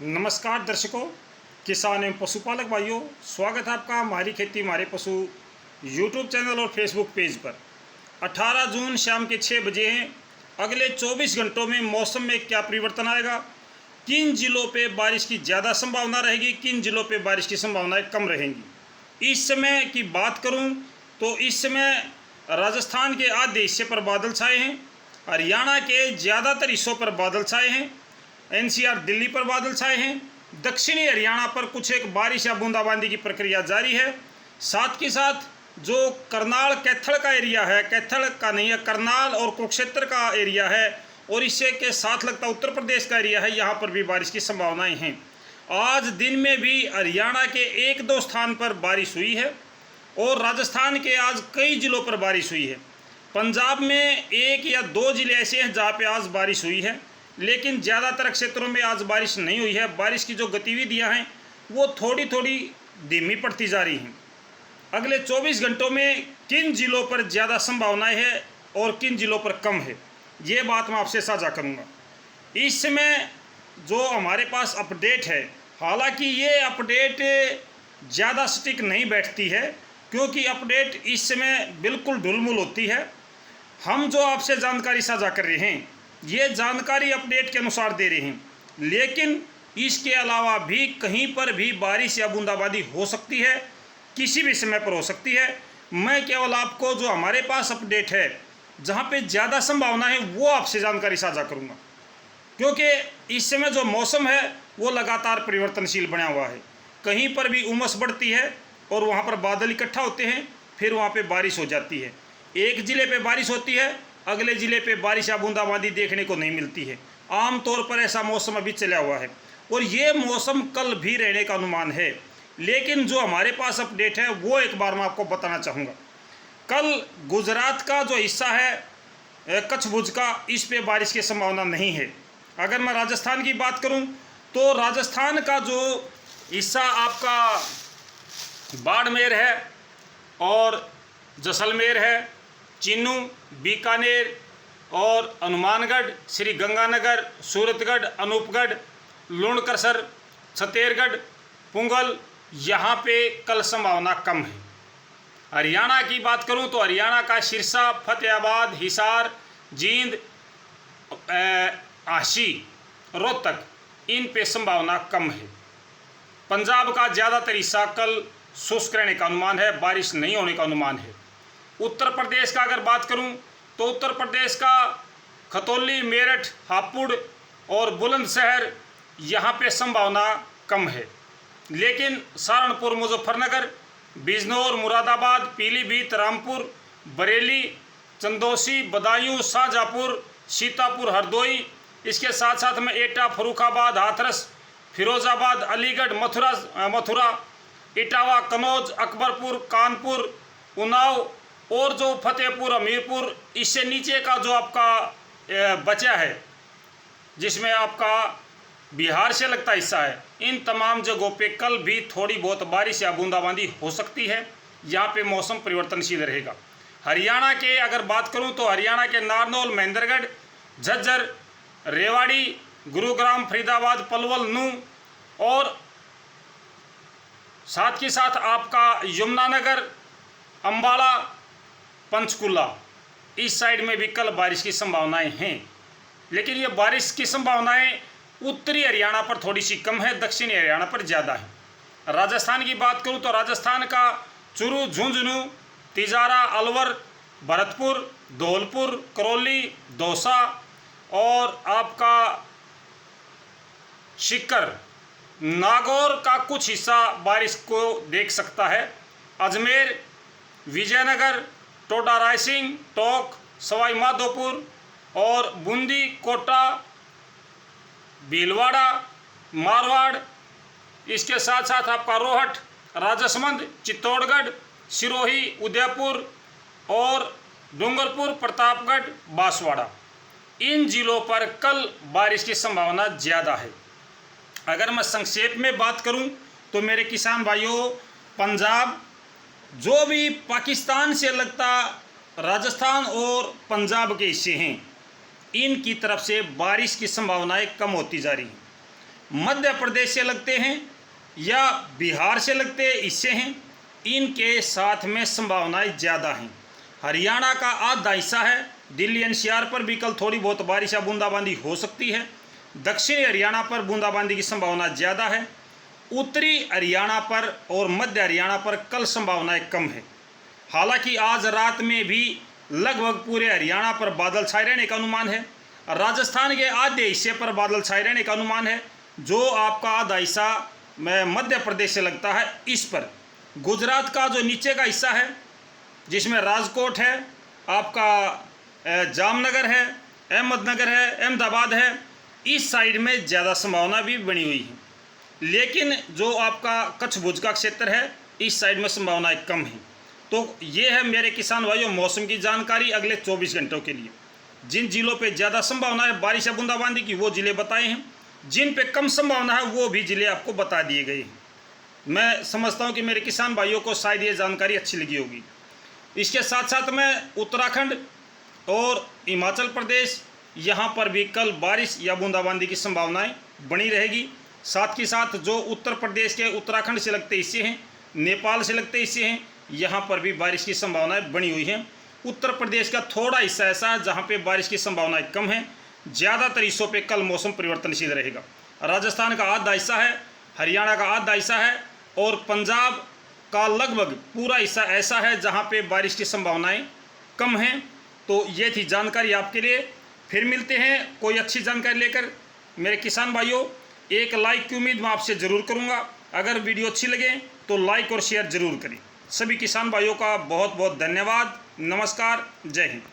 नमस्कार दर्शकों, किसान एवं पशुपालक भाइयों, स्वागत है आपका हमारी खेती हमारे पशु यूट्यूब चैनल और फेसबुक पेज पर। 18 जून शाम के 6 बजे हैं। अगले 24 घंटों में मौसम में क्या परिवर्तन आएगा, किन जिलों पे बारिश की ज़्यादा संभावना रहेगी, किन जिलों पे बारिश की संभावनाएं कम रहेंगी। इस समय की बात करूं तो इस समय राजस्थान के आधे हिस्से पर बादल छाए हैं, हरियाणा के ज़्यादातर हिस्सों पर बादल छाए हैं, एनसीआर दिल्ली पर बादल छाए हैं, दक्षिणी हरियाणा पर कुछ एक बारिश या बूंदाबांदी की प्रक्रिया जारी है। साथ के साथ जो करनाल कैथल का एरिया है, कैथल का नहीं है, करनाल और कुरुक्षेत्र का एरिया है और इससे के साथ लगता उत्तर प्रदेश का एरिया है, यहाँ पर भी बारिश की संभावनाएं हैं। आज दिन में भी हरियाणा के 1-2 स्थान पर बारिश हुई है और राजस्थान के आज कई जिलों पर बारिश हुई है। पंजाब में 1 या 2 जिले ऐसे हैं जहाँ पे आज बारिश हुई है, लेकिन ज़्यादातर क्षेत्रों में आज बारिश नहीं हुई है। बारिश की जो गतिविधियां हैं वो थोड़ी थोड़ी धीमी पड़ती जा रही हैं। अगले 24 घंटों में किन जिलों पर ज़्यादा संभावनाएं है और किन जिलों पर कम है, ये बात मैं आपसे साझा करूंगा। इस समय जो हमारे पास अपडेट है, हालांकि ये अपडेट ज़्यादा सटीक नहीं बैठती है क्योंकि अपडेट इस समय बिल्कुल ढुलमुल होती है। हम जो आपसे जानकारी साझा कर रहे हैं ये जानकारी अपडेट के अनुसार दे रहे हैं, लेकिन इसके अलावा भी कहीं पर भी बारिश या बूंदाबांदी हो सकती है, किसी भी समय पर हो सकती है। मैं केवल आपको जो हमारे पास अपडेट है जहाँ पे ज़्यादा संभावना है वो आपसे जानकारी साझा करूँगा, क्योंकि इस समय जो मौसम है वो लगातार परिवर्तनशील बना हुआ है। कहीं पर भी उमस बढ़ती है और वहाँ पर बादल इकट्ठा होते हैं, फिर वहाँ पर बारिश हो जाती है। एक ज़िले पर बारिश होती है, अगले ज़िले पे बारिश या बूंदाबांदी देखने को नहीं मिलती है। आम तौर पर ऐसा मौसम अभी चला हुआ है और ये मौसम कल भी रहने का अनुमान है, लेकिन जो हमारे पास अपडेट है वो एक बार मैं आपको बताना चाहूँगा। कल गुजरात का जो हिस्सा है कच्छ भुज का, इस पे बारिश की संभावना नहीं है। अगर मैं राजस्थान की बात करूँ तो राजस्थान का जो हिस्सा आपका बाड़मेर है और जैसलमेर है, चिन्नू, बीकानेर और हनुमानगढ़, श्री गंगानगर, सूरतगढ़, अनूपगढ़, लूणकरसर, छत्तीसगढ़, पुंगल, यहाँ पे कल संभावना कम है। हरियाणा की बात करूँ तो हरियाणा का सिरसा, फतेहाबाद, हिसार, जींद, आशी, रोहतक, इन पे संभावना कम है। पंजाब का ज़्यादातर हिस्सा कल शुष्क रहने का अनुमान है, बारिश नहीं होने का अनुमान है। उत्तर प्रदेश का अगर बात करूं तो उत्तर प्रदेश का खतौली, मेरठ, हापुड़ और बुलंदशहर, यहाँ पे संभावना कम है, लेकिन सहारनपुर, मुजफ्फरनगर, बिजनौर, मुरादाबाद, पीलीभीत, रामपुर, बरेली, चंदौसी, बदायूं, शाहजहाँपुर, सीतापुर, हरदोई, इसके साथ साथ में एटा, फर्रुखाबाद, हाथरस, फिरोजाबाद, अलीगढ़, मथुरा, इटावा, कन्नौज, अकबरपुर, कानपुर, उन्नाव और जो फतेहपुर, हमीरपुर, इससे नीचे का जो आपका बचा है जिसमें आपका बिहार से लगता हिस्सा है, इन तमाम जगहों पे कल भी थोड़ी बहुत बारिश या बूंदाबांदी हो सकती है। यहाँ पे मौसम परिवर्तनशील रहेगा। हरियाणा के अगर बात करूँ तो हरियाणा के नारनौल, महेंद्रगढ़, झज्जर, रेवाड़ी, गुरुग्राम, फरीदाबाद, पलवल, नूंह और साथ के साथ आपका यमुनानगर, अम्बाला, पंचकुला, इस साइड में भी कल बारिश की संभावनाएं हैं, लेकिन ये बारिश की संभावनाएं उत्तरी हरियाणा पर थोड़ी सी कम है, दक्षिणी हरियाणा पर ज़्यादा है। राजस्थान की बात करूं तो राजस्थान का चूरू, झुंझुनू, तिजारा, अलवर, भरतपुर, धौलपुर, करौली, दौसा और आपका सीकर, नागौर का कुछ हिस्सा बारिश को देख सकता है। अजमेर, विजयनगर, टोडा, रायसिंह, टोंक, सवाई माधोपुर और बूंदी, कोटा, भीलवाड़ा, मारवाड़, इसके साथ साथ आपका रोहट, राजसमंद, चित्तौड़गढ़, सिरोही, उदयपुर और डूंगरपुर, प्रतापगढ़, बांसवाड़ा, इन जिलों पर कल बारिश की संभावना ज़्यादा है। अगर मैं संक्षेप में बात करूं तो मेरे किसान भाइयों, पंजाब, जो भी पाकिस्तान से लगता राजस्थान और पंजाब के हिस्से हैं, इनकी तरफ से बारिश की संभावनाएं कम होती जा रही हैं। मध्य प्रदेश से लगते हैं या बिहार से लगते हैं इससे हैं, इनके साथ में संभावनाएं ज़्यादा हैं। हरियाणा का आधा हिस्सा है, दिल्ली एनसीआर पर भी कल थोड़ी बहुत बारिश या बूंदाबांदी हो सकती है। दक्षिणी हरियाणा पर बूंदाबांदी की संभावना ज़्यादा है। उत्तरी हरियाणा पर और मध्य हरियाणा पर कल संभावनाएं कम है। हालांकि आज रात में भी लगभग पूरे हरियाणा पर बादल छाए रहने का अनुमान है। राजस्थान के आधे हिस्से पर बादल छाए रहने का अनुमान है। जो आपका आधा हिस्सा मध्य प्रदेश से लगता है, इस पर गुजरात का जो नीचे का हिस्सा है जिसमें राजकोट है, आपका जामनगर है, अहमदनगर है, अहमदाबाद है, इस साइड में ज़्यादा संभावना भी बनी हुई है। लेकिन जो आपका कच्छ भुज का क्षेत्र है, इस साइड में संभावनाएं कम हैं। तो ये है मेरे किसान भाइयों मौसम की जानकारी अगले 24 घंटों के लिए। जिन जिलों पे ज़्यादा संभावना है बारिश या बूंदाबांदी की वो ज़िले बताए हैं, जिन पे कम संभावना है वो भी ज़िले आपको बता दिए गए हैं। मैं समझता हूँ कि मेरे किसान भाइयों को शायद ये जानकारी अच्छी लगी होगी। इसके साथ साथ में उत्तराखंड और हिमाचल प्रदेश, यहाँ पर भी कल बारिश या बूंदाबांदी की संभावनाएं बनी रहेगी। साथ ही साथ जो उत्तर प्रदेश के उत्तराखंड से लगते हिस्से हैं, नेपाल से लगते हिस्से हैं, यहाँ पर भी बारिश की संभावनाएं बनी हुई हैं। उत्तर प्रदेश का थोड़ा हिस्सा ऐसा है जहाँ पे बारिश की संभावनाएं कम हैं। ज़्यादातर हिस्सों पे कल मौसम परिवर्तनशील रहेगा। राजस्थान का आधा हिस्सा है, हरियाणा का आधा हिस्सा है और पंजाब का लगभग पूरा हिस्सा ऐसा है जहाँ पे बारिश की संभावनाएं कम हैं। तो ये थी जानकारी आपके लिए। फिर मिलते हैं कोई अच्छी जानकारी लेकर। मेरे किसान भाइयों, एक लाइक की उम्मीद मैं आपसे ज़रूर करूँगा। अगर वीडियो अच्छी लगे तो लाइक और शेयर ज़रूर करें। सभी किसान भाइयों का बहुत बहुत धन्यवाद। नमस्कार, जय हिंद।